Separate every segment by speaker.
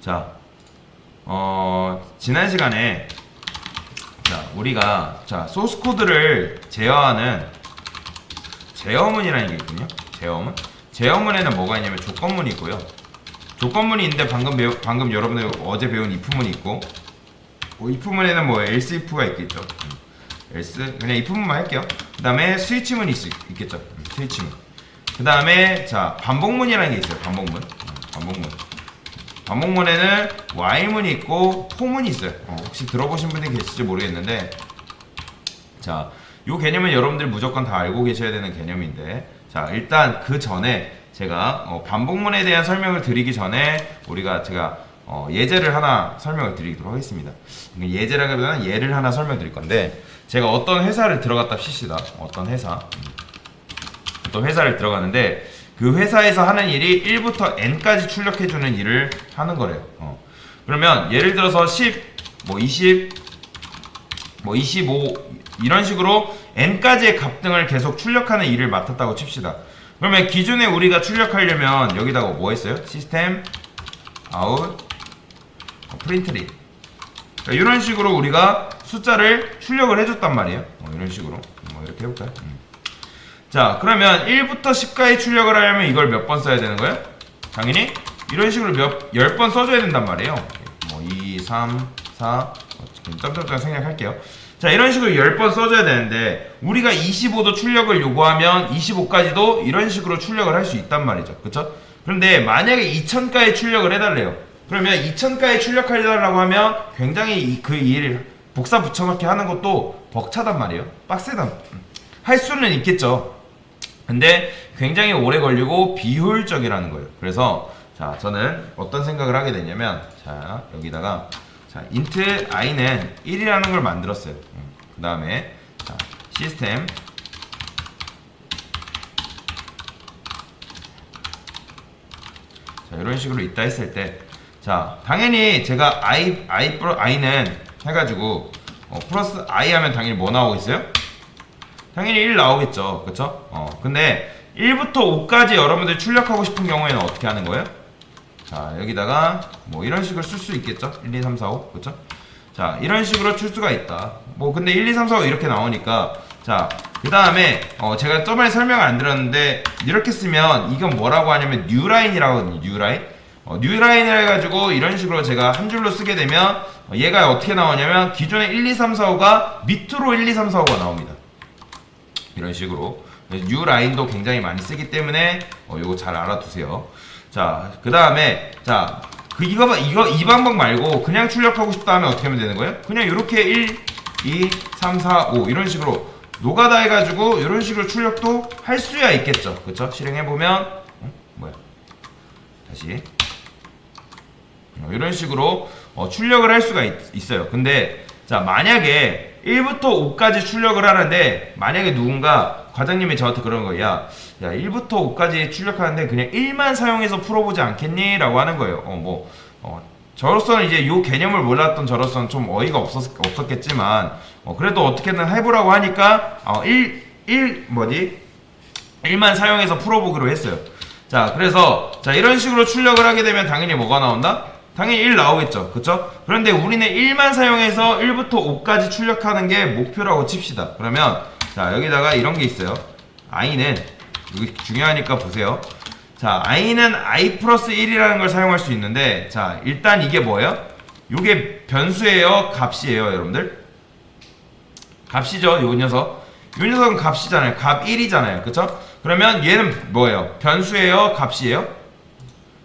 Speaker 1: 자, 지난 시간에 우리가 소스 코드를 제어하는 제어문이라는 게 있거든요. 제어문에는 뭐가 있냐면 조건문이 있고요. 조건문이 있는데 방금 여러분들 어제 배운 if문이 있고, if문에는 뭐 else if가 있겠죠. else 그냥 if문만 할게요. 그 다음에 스위치문이 있겠죠. 스위치문. 그 다음에 반복문이라는 게 있어요. 반복문에는 while문이 있고 for문이 있어요. 혹시 들어보신 분이 계실지 모르겠는데, 요 개념은 여러분들 무조건 다 알고 계셔야 되는 개념인데, 일단 그 전에 제가 반복문에 대한 설명을 드리기 전에 제가 예제를 하나 설명을 드리도록 하겠습니다. 예제라기보다는 예를 하나 설명드릴 건데, 제가 어떤 회사를 들어갔다 칩시다. 어떤 회사를 들어가는데, 그 회사에서 하는 일이 1부터 n까지 출력해주는 일을 하는 거래요. 그러면 예를 들어서 10, 20, 25 이런 식으로 n까지의 값 등을 계속 출력하는 일을 맡았다고 칩시다. 그러면 기존에 우리가 출력하려면 여기다가 뭐 했어요? 시스템 아웃 프린트리, 이런 식으로 우리가 숫자를 출력을 해줬단 말이에요. 이런 식으로 이렇게 해볼까요? 그러면 1부터 10까지 출력을 하려면 이걸 몇 번 써야 되는 거예요? 당연히 이런 식으로 10번 써줘야 된단 말이에요. 2, 3, 4 점점점 생략할게요. 이런 식으로 10번 써줘야 되는데, 우리가 25도 출력을 요구하면 25까지도 이런 식으로 출력을 할 수 있단 말이죠. 그쵸? 그런데 만약에 2000까지 출력을 해달래요. 그러면 2000까지 출력해달라고 하면 굉장히 그 일을 복사 붙여넣기 하는 것도 벅차단 말이에요. 빡세단. 할 수는 있겠죠. 근데 굉장히 오래 걸리고 비효율적이라는 거예요. 그래서 저는 어떤 생각을 하게 됐냐면, 여기다가 int i는 1이라는 걸 만들었어요. 그 다음에 시스템 이런 식으로 있다 했을 때, 당연히 제가 i는 해가지고 플러스 i 하면 당연히 뭐 나오겠어요? 당연히 1 나오겠죠. 그쵸? 근데 1부터 5까지 여러분들이 출력하고 싶은 경우에는 어떻게 하는 거예요? 여기다가 뭐 이런 식으로 쓸 수 있겠죠? 1, 2, 3, 4, 5. 그쵸? 이런 식으로 출 수가 있다. 근데 1, 2, 3, 4, 5 이렇게 나오니까, 그 다음에 제가 저번에 설명을 안 드렸는데, 이렇게 쓰면 이건 뭐라고 하냐면 newline이라고 하거든요. newline을 해가지고 이런 식으로 제가 한 줄로 쓰게 되면 얘가 어떻게 나오냐면, 기존에 1, 2, 3, 4, 5가 밑으로 1, 2, 3, 4, 5가 나옵니다. 이런 식으로. newline도 굉장히 많이 쓰기 때문에 요거 잘 알아두세요. 그 다음에 이 방법 말고 그냥 출력하고 싶다 하면 어떻게 하면 되는 거예요? 그냥 이렇게 1, 2, 3, 4, 5 이런 식으로 노가다 해가지고 이런 식으로 출력도 할 수야 있겠죠. 그쵸? 실행해보면 다시 이런 식으로 출력을 할 수가 있어요. 근데 만약에 1부터 5까지 출력을 하는데, 만약에 누군가 과장님이 저한테 그런 거예요. 야 1부터 5까지 출력하는데 그냥 1만 사용해서 풀어보지 않겠니? 라고 하는 거예요. 저로서는 이제 요 개념을 몰랐던 저로서는 좀 어이가 없었겠지만, 그래도 어떻게든 해보라고 하니까 1만 사용해서 풀어보기로 했어요. 그래서 이런 식으로 출력을 하게 되면 당연히 뭐가 나온다? 당연히 1 나오겠죠. 그쵸? 그런데 우리는 1만 사용해서 1부터 5까지 출력하는 게 목표라고 칩시다. 그러면 여기다가 이런 게 있어요. i는, 이거 중요하니까 보세요. i는 i 플러스 1이라는 걸 사용할 수 있는데, 일단 이게 뭐예요? 이게 변수예요? 값이에요? 여러분들? 값이죠. 요 녀석. 요 녀석은 값이잖아요. 값 1이잖아요. 그쵸? 그러면 얘는 뭐예요? 변수예요? 값이에요?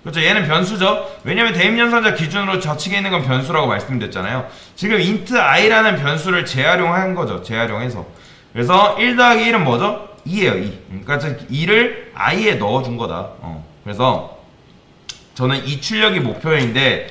Speaker 1: 그렇죠. 얘는 변수죠. 왜냐면 대입연산자 기준으로 좌측에 있는 건 변수라고 말씀드렸잖아요. 지금 int i라는 변수를 재활용한 거죠. 재활용해서. 그래서 1 더하기 1은 뭐죠? 2예요. 2. 그러니까 2를 i에 넣어준 거다. 그래서 저는 이 출력이 목표인데,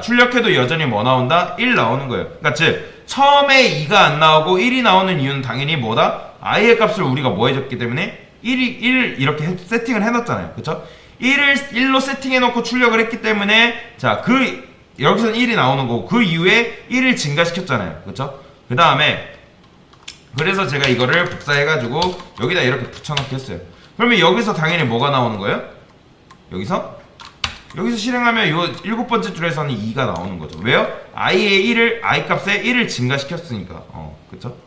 Speaker 1: 출력해도 여전히 뭐 나온다? 1 나오는 거예요. 그러니까 즉 처음에 2가 안 나오고 1이 나오는 이유는 당연히 뭐다? i의 값을 우리가 뭐 해줬기 때문에 1 이렇게 세팅을 해놨잖아요. 그쵸? 1로 세팅해놓고 출력을 했기 때문에, 여기서는 1이 나오는 거고, 그 이후에 1을 증가시켰잖아요. 그쵸? 그 다음에, 그래서 제가 이거를 복사해가지고, 여기다 이렇게 붙여넣기 했어요. 그러면 여기서 당연히 뭐가 나오는 거예요? 여기서 여기서 실행하면 요 7번째 줄에서는 2가 나오는 거죠. 왜요? i 값에 1을 증가시켰으니까. 그쵸?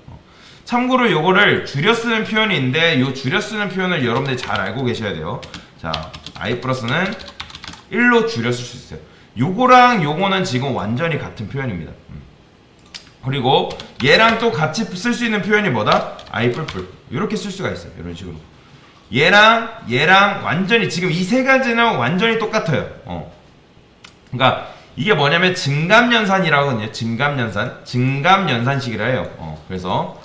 Speaker 1: 참고로 요거를 줄여 쓰는 표현이 있는데 요 줄여 쓰는 표현을 여러분들이 잘 알고 계셔야 돼요. 자, i 플러스는 1로 줄여 쓸 수 있어요. 요거랑 요거는 지금 완전히 같은 표현입니다. 그리고 얘랑 또 같이 쓸 수 있는 표현이 뭐다? i 뿔뿔. 이렇게 쓸 수가 있어요. 이런 식으로. 얘랑 완전히 지금 이 세 가지는 완전히 똑같아요. 그러니까 이게 뭐냐면 증감연산이라고 하거든요. 증감연산식이라 해요. 그래서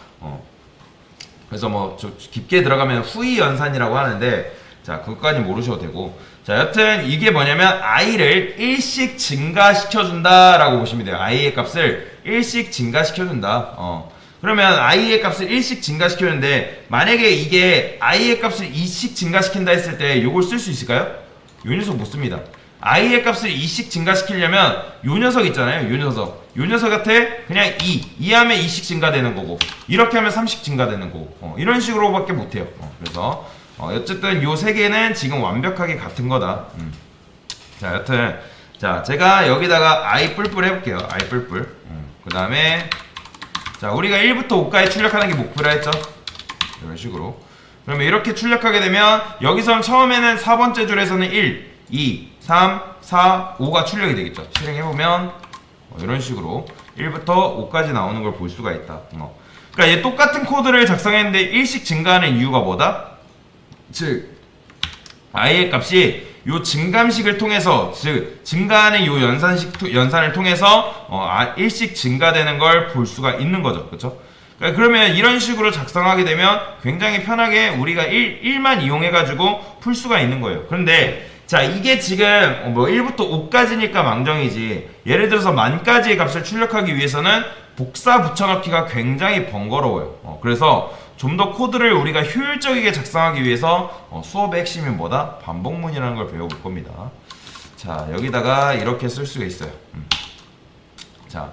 Speaker 1: 뭐 깊게 들어가면 후이연산이라고 하는데 자, 그것까지 모르셔도 되고. 자, 여튼 이게 뭐냐면 i를 1씩 증가시켜준다 라고 보시면 돼요. i의 값을 1씩 증가시켜준다. 그러면 i의 값을 1씩 증가시켜주는데 만약에 이게 i의 값을 2씩 증가시킨다 했을 때 이걸 쓸 수 있을까요? 요 녀석 못 씁니다. i의 값을 2씩 증가시키려면 요 녀석 있잖아요. 요 녀석한테 그냥 2 하면 2씩 증가되는 거고 이렇게 하면 3씩 증가되는 거고 이런 식으로밖에 못해요. 그래서 어쨌든 요 세 개는 지금 완벽하게 같은 거다. 자, 여튼 자, 제가 여기다가 i 뿔뿔 해볼게요. i 뿔뿔. 그 다음에 자, 우리가 1부터 5까지 출력하는 게 목표라 했죠? 이런 식으로. 그러면 이렇게 출력하게 되면 여기선 처음에는 4번째 줄에서는 1, 2, 3, 4, 5가 출력이 되겠죠. 실행해보면 이런 식으로 1부터 5까지 나오는 걸 볼 수가 있다. 그러니까 얘 똑같은 코드를 작성했는데 1씩 증가하는 이유가 뭐다? 즉 i의 값이 요 증감식을 통해서 즉 증가하는 요 연산을 통해서 1씩 증가되는 걸 볼 수가 있는 거죠. 그렇죠? 그러면 이런 식으로 작성하게 되면 굉장히 편하게 우리가 1만 이용해 가지고 풀 수가 있는 거예요. 그런데 자, 이게 지금 뭐 1부터 5까지니까 망정이지 예를 들어서 만까지의 값을 출력하기 위해서는 복사 붙여넣기가 굉장히 번거로워요. 그래서 좀 더 코드를 우리가 효율적이게 작성하기 위해서 수업의 핵심이 뭐다? 반복문이라는 걸 배워볼 겁니다. 자, 여기다가 이렇게 쓸 수가 있어요. 자,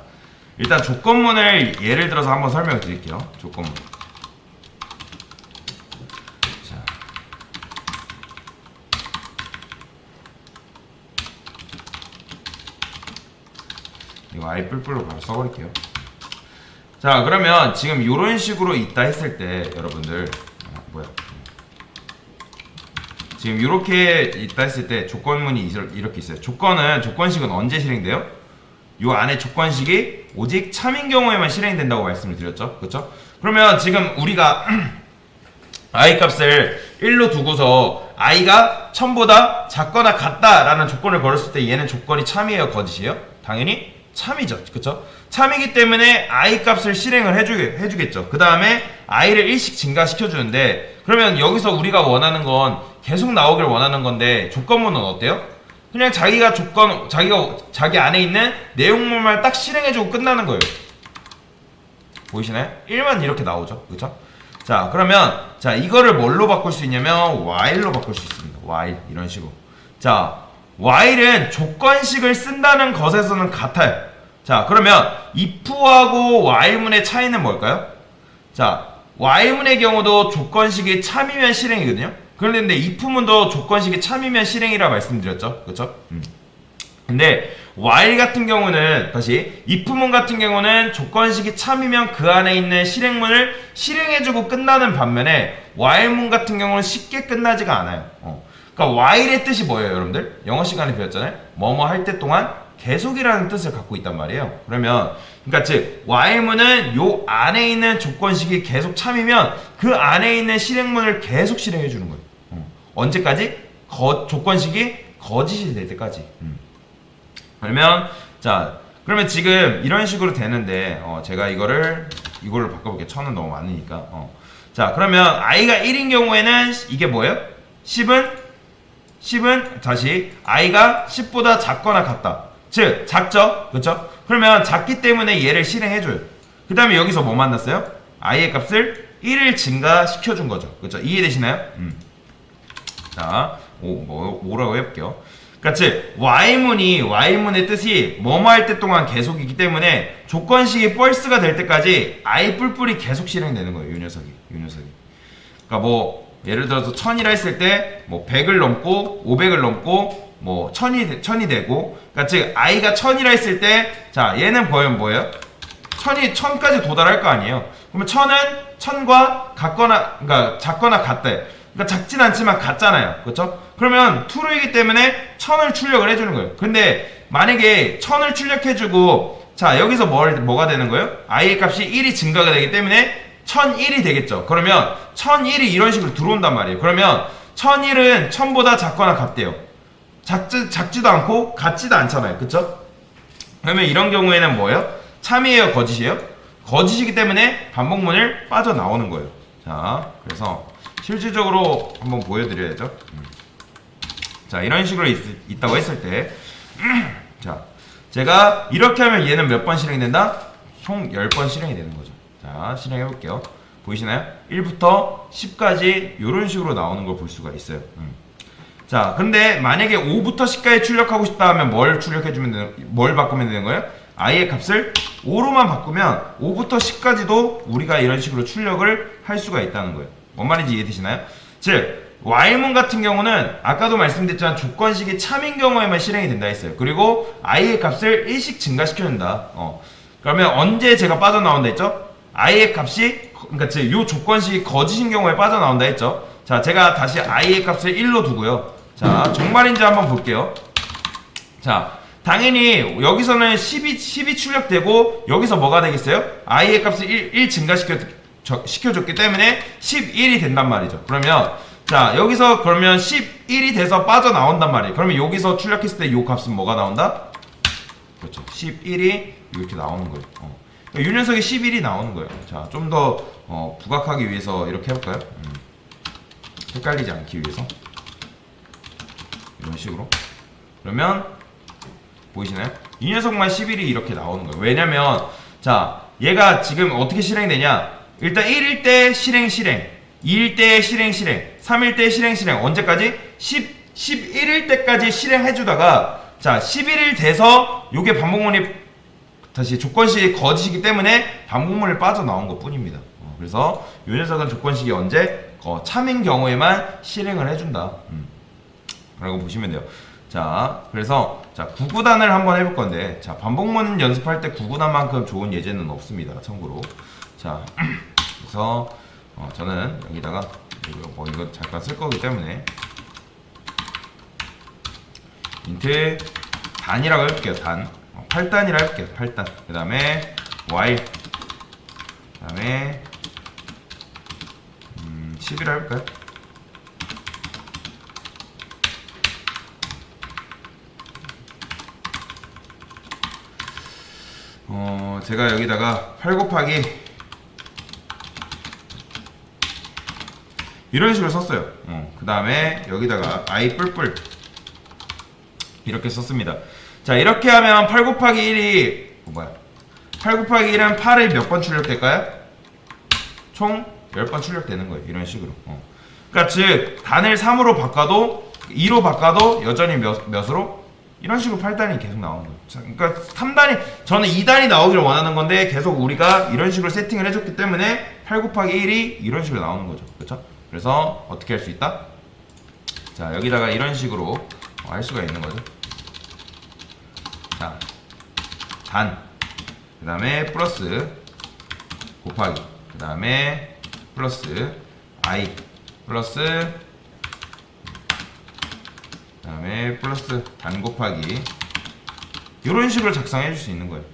Speaker 1: 일단 조건문을 예를 들어서 한번 설명을 드릴게요. 조건문. 자, 이거 i 뿔뿔로 바로 써버릴게요. 자, 그러면 지금 이런 식으로 있다 했을 때 여러분들 지금 이렇게 있다 했을 때 조건문이 이렇게 있어요. 조건식은 언제 실행돼요? 요 안에 조건식이 오직 참인 경우에만 실행된다고 말씀을 드렸죠. 그렇죠? 그러면 지금 우리가 i 값을 1로 두고서 i가 1000보다 작거나 같다라는 조건을 걸었을 때 얘는 조건이 참이에요, 거짓이에요? 당연히 참이죠. 그쵸? 참이기 때문에 i 값을 실행을 해주겠죠. 그 다음에 i를 1씩 증가시켜주는데 그러면 여기서 우리가 원하는 건 계속 나오길 원하는 건데 조건문은 어때요? 그냥 자기 안에 있는 내용물만 딱 실행해주고 끝나는 거예요. 보이시나요? 1만 이렇게 나오죠. 그쵸? 자, 그러면 자, 이거를 뭘로 바꿀 수 있냐면 while로 바꿀 수 있습니다. while 이런 식으로. 자, while은 조건식을 쓴다는 것에서는 같아요. 자, 그러면 if하고 while문의 차이는 뭘까요? 자, while문의 경우도 조건식이 참이면 실행이거든요. 그런데 if문도 조건식이 참이면 실행이라 말씀드렸죠. 그렇죠? 근데 while 같은 경우는 다시 if문 같은 경우는 조건식이 참이면 그 안에 있는 실행문을 실행해주고 끝나는 반면에 while문 같은 경우는 쉽게 끝나지가 않아요. 그러니까 while의 뜻이 뭐예요, 여러분들? 영어 시간에 배웠잖아요. 뭐뭐 할 때 동안 계속이라는 뜻을 갖고 있단 말이에요. 그러니까 즉 while문은 요 안에 있는 조건식이 계속 참이면 그 안에 있는 실행문을 계속 실행해 주는 거예요. 언제까지? 조건식이 거짓이 될 때까지. 그러면 지금 이런 식으로 되는데 제가 이걸로 바꿔볼게요. 1000은 너무 많으니까. 자, 그러면 i가 1인 경우에는 이게 뭐예요? 10은 다시 i가 10보다 작거나 같다. 즉 작죠? 그렇죠? 그러면 작기 때문에 얘를 실행해줘요. 그 다음에 여기서 뭐 만났어요? i의 값을 1을 증가시켜준 거죠. 그렇죠? 이해되시나요? 자, 뭐라고 해볼게요. 그러니까 즉 while문의 뜻이 뭐뭐 할 때 동안 계속이기 때문에 조건식이 false가 될 때까지 i 뿔뿔이 계속 실행되는 거예요. 이 녀석이. 그러니까 뭐 예를 들어서 1000이라 했을 때 뭐 100을 넘고 500을 넘고 뭐 천이 되고, 그러니까 즉 i가 1000이라 했을 때, 자 얘는 뭐예요? 1000까지 도달할 거 아니에요. 그러면 1000과 같거나, 그러니까 작거나 같대. 그러니까 작진 않지만 같잖아요. 그렇죠? 그러면 true이기 때문에 1000을 출력을 해주는 거예요. 근데 만약에 1000을 출력해주고, 자 여기서 뭐가 되는 거예요? i의 값이 1이 증가가 되기 때문에 1001이 되겠죠. 그러면 1001이 이런 식으로 들어온단 말이에요. 그러면 1001은 1000보다 작거나 같대요. 작지도 않고 같지도 않잖아요. 그쵸? 그러면 이런 경우에는 뭐예요? 참이에요? 거짓이에요? 거짓이기 때문에 반복문을 빠져나오는 거예요. 자, 그래서 실질적으로 한번 보여드려야죠. 자, 이런 식으로 있다고 했을 때 자, 제가 이렇게 하면 얘는 몇 번 실행이 된다? 총 10번 실행이 되는 거죠. 자, 실행해 볼게요. 보이시나요? 1부터 10까지 이런 식으로 나오는 걸 볼 수가 있어요. 자, 근데 만약에 5부터 10까지 출력하고 싶다 하면 뭘 바꾸면 되는 거예요? i의 값을 5로만 바꾸면 5부터 10까지도 우리가 이런 식으로 출력을 할 수가 있다는 거예요. 뭔 말인지 이해되시나요? 즉, while문 같은 경우는 아까도 말씀드렸지만 조건식이 참인 경우에만 실행이 된다 했어요. 그리고 i의 값을 1씩 증가시켜준다. 그러면 언제 제가 빠져나온다 했죠? i의 값이, 그러니까 즉 요 조건식이 거짓인 경우에 빠져나온다 했죠. 자, 제가 다시 i의 값을 1로 두고요. 자, 정말인지 한번 볼게요. 자, 당연히 여기서는 10이 출력되고 여기서 뭐가 되겠어요? i의 값을 1 증가시켜줬기 때문에 11이 된단 말이죠. 그러면 자, 여기서 그러면 11이 돼서 빠져나온단 말이에요. 그러면 여기서 출력했을 때 요 값은 뭐가 나온다? 그렇죠. 11이 이렇게 나오는 거예요. 요 녀석이 11이 나오는 거예요. 자, 좀 더 부각하기 위해서 이렇게 해볼까요? 헷갈리지 않기 위해서 이런 식으로. 그러면 보이시나요? 이 녀석만 11이 이렇게 나오는 거예요. 왜냐면 자, 얘가 지금 어떻게 실행되냐? 일단 1일 때 실행 2일 때 실행 3일 때 실행 언제까지? 11일 때까지 실행해주다가 자, 11일 돼서 요게 반복문이 다시 조건식이 거짓이기 때문에 반복문을 빠져나온 것 뿐입니다. 그래서 요 녀석은 조건식이 언제? 참인 경우에만 실행을 해준다. 라고 보시면 돼요. 자, 그래서 자, 구구단을 한번 해볼 건데, 자, 반복문 연습할 때 구구단만큼 좋은 예제는 없습니다. 참고로. 자, 그래서 저는 여기다가 이거 잠깐 쓸 거기 때문에 인트 단이라고 해볼게요. 단 8단이라 해볼게요. 8단. 그 다음에 while, 그 다음에 10이라 해볼까요? 제가 여기다가 8 곱하기 이런 식으로 썼어요. 그 다음에 여기다가 i 뿔뿔 이렇게 썼습니다. 자, 이렇게 하면 8 곱하기 1이 8 곱하기 1은 8을 몇 번 출력될까요? 총 10번 출력되는 거예요. 이런 식으로. 그러니까 즉 단을 3으로 바꿔도 2로 바꿔도 여전히 몇으로? 이런 식으로 8단이 계속 나오는 거예요. 그러니까 3단이, 저는 2단이 나오기를 원하는 건데 계속 우리가 이런 식으로 세팅을 해줬기 때문에 8 곱하기 1이 이런 식으로 나오는 거죠. 그렇죠? 그래서 어떻게 할 수 있다? 자, 여기다가 이런 식으로 할 수가 있는 거죠. 자, 단, 그 다음에 플러스 곱하기, 그 다음에 플러스 i 플러스, 그 다음에 플러스 단 곱하기, 이런 식으로 작성해 줄 수 있는 거예요.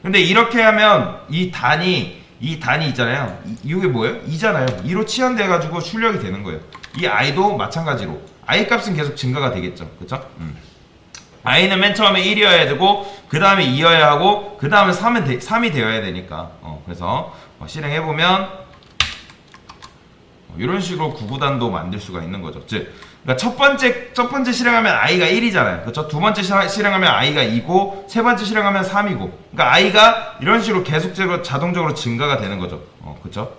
Speaker 1: 근데 이렇게 하면 이 단이 있잖아요. 이게 뭐예요? 2잖아요. 2로 치환돼 가지고 출력이 되는 거예요. 이 i도 마찬가지로 i 값은 계속 증가가 되겠죠. 그쵸? i는 맨 처음에 1이어야 되고 그 다음에 2여야 하고 그 다음에 3이 되어야 되니까. 그래서 실행해보면 이런 식으로 구구단도 만들 수가 있는 거죠. 즉, 그러니까 첫 번째 실행하면 i가 1이잖아요. 그렇죠? 두 번째 실행하면 i가 2고 세 번째 실행하면 3이고. 그러니까 i가 이런 식으로 계속적으로 자동적으로 증가가 되는 거죠. 그렇죠?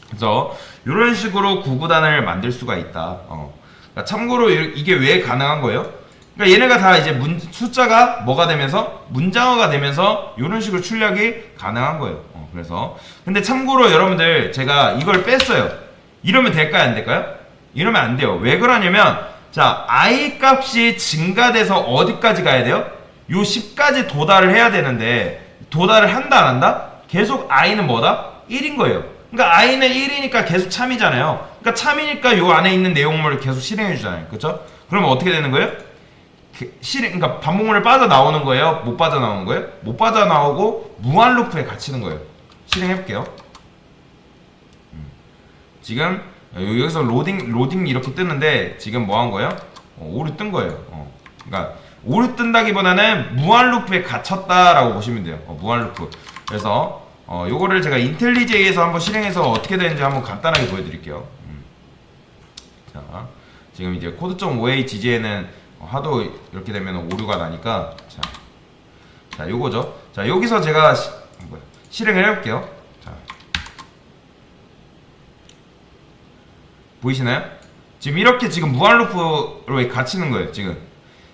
Speaker 1: 그래서 이런 식으로 구구단을 만들 수가 있다. 그러니까 참고로 이게 왜 가능한 거예요? 그러니까 얘네가 다 이제 숫자가 뭐가 되면서 문장어가 되면서 이런 식으로 출력이 가능한 거예요. 그래서 근데 참고로 여러분들 제가 이걸 뺐어요. 이러면 될까요? 안 될까요? 이러면 안 돼요. 왜 그러냐면 자, i 값이 증가돼서 어디까지 가야 돼요? 요 10까지 도달을 해야 되는데 도달을 한다 안 한다? 계속 i는 뭐다? 1인 거예요. 그러니까 i는 1이니까 계속 참이잖아요. 그러니까 참이니까 요 안에 있는 내용물을 계속 실행해 주잖아요. 그렇죠? 그러면 어떻게 되는 거예요? 그러니까 반복문을 빠져나오는 거예요? 못 빠져나오는 거예요? 못 빠져나오고 무한 루프에 갇히는 거예요. 실행해 볼게요. 지금 여기서 로딩 이렇게 뜨는데 지금 뭐 한 거예요? 오류 뜬 거예요. 그러니까 오류 뜬다기보다는 무한 루프에 갇혔다라고 보시면 돼요. 무한 루프. 그래서 요거를 제가 인텔리제이에서 한번 실행해서 어떻게 되는지 한번 간단하게 보여드릴게요. 자, 지금 이제 코드.5HG에는 하도 이렇게 되면 오류가 나니까 자 요거죠. 자, 여기서 제가 실행을 해볼게요. 자, 보이시나요? 지금 이렇게 지금 무한 루프로 갇히는 거예요. 지금.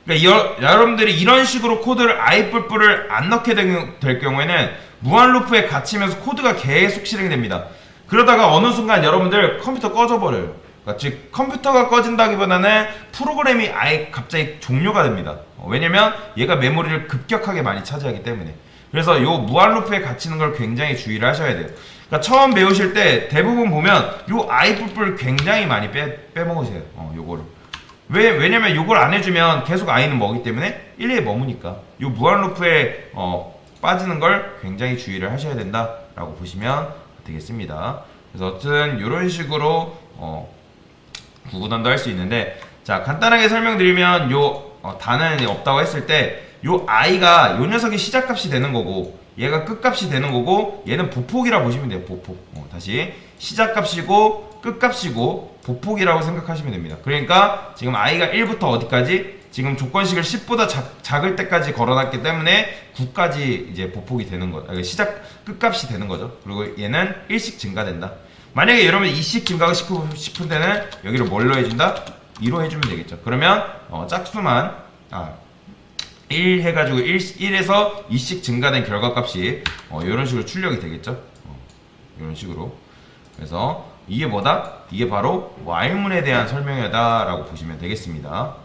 Speaker 1: 그러니까 여러분들이 이런 식으로 코드를 i뿔뿔을 안 넣게 될 경우에는 무한 루프에 갇히면서 코드가 계속 실행됩니다. 그러다가 어느 순간 여러분들 컴퓨터 꺼져버려요. 그러니까 즉 컴퓨터가 꺼진다기보다는 프로그램이 아예 갑자기 종료가 됩니다. 왜냐면 얘가 메모리를 급격하게 많이 차지하기 때문에. 그래서 요 무한 루프에 갇히는 걸 굉장히 주의를 하셔야 돼요. 그러니까 처음 배우실 때 대부분 보면 요 i뿔뿔 굉장히 많이 빼먹으세요. 요거를. 왜냐면 요걸 안 해주면 계속 i는 먹기 때문에 1에 머무니까. 요 무한 루프에 빠지는 걸 굉장히 주의를 하셔야 된다라고 보시면 되겠습니다. 그래서 어쨌든 요런 식으로 구구단도 할 수 있는데, 자, 간단하게 설명드리면 요 단은 없다고 했을 때 요 i가 요 녀석이 시작값이 되는 거고 얘가 끝값이 되는 거고 얘는 보폭이라 보시면 돼요. 보폭. 다시 시작값이고 끝값이고 보폭이라고 생각하시면 됩니다. 그러니까 지금 i가 1부터 어디까지? 지금 조건식을 10보다 작을 때까지 걸어놨기 때문에 9까지 이제 보폭이 되는 거, 끝값이 되는 거죠. 그리고 얘는 1씩 증가된다. 만약에 여러분 2씩 증가하고 싶은 데는 여기를 뭘로 해준다? 2로 해주면 되겠죠. 그러면 짝수만 1 해가지고 1에서 2씩 증가된 결과값이 이런 식으로 출력이 되겠죠. 이런 식으로. 그래서 이게 뭐다? 이게 바로 while문에 대한 설명이다 라고 보시면 되겠습니다.